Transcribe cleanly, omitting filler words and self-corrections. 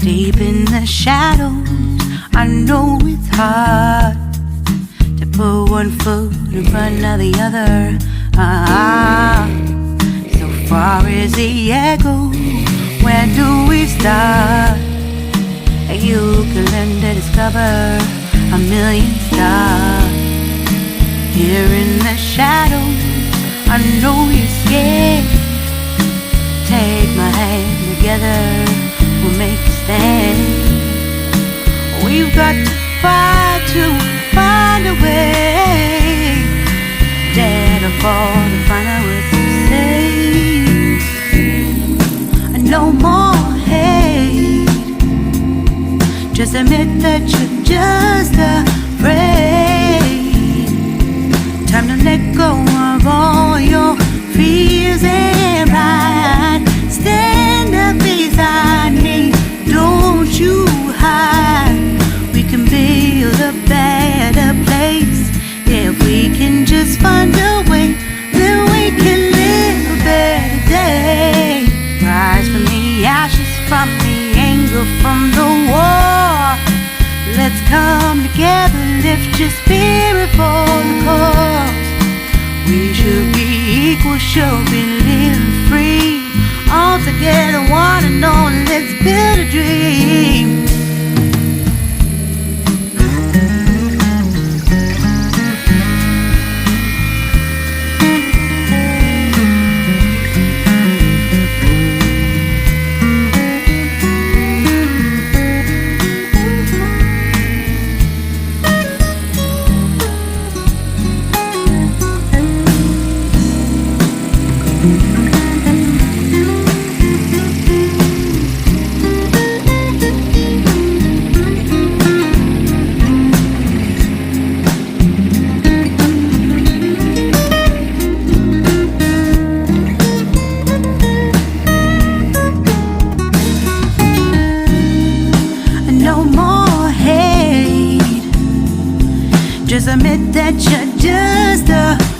deep in the shadows. I know it's hard to put one foot in front of the other. So far as the echo, where do we start? You can learn to discover a million stars. Here in the shadows, I know you're scared. Take my hand, together we'll make a stand. We've got to fight to find a way. Dare to fall to find out what to say. No more hate. Just admit that you're just afraid. Time to let go of all your fears and pride. Stand up beside me, don't you hide. We can build a better place. Yeah, if we can just find a way, then we can live a better day. Rise from the ashes, from the anger, from the war. Let's come together, lift your spirit for the cause. We should be equal, should be living free. All together, one and all, let's build a dream. Just admit that you're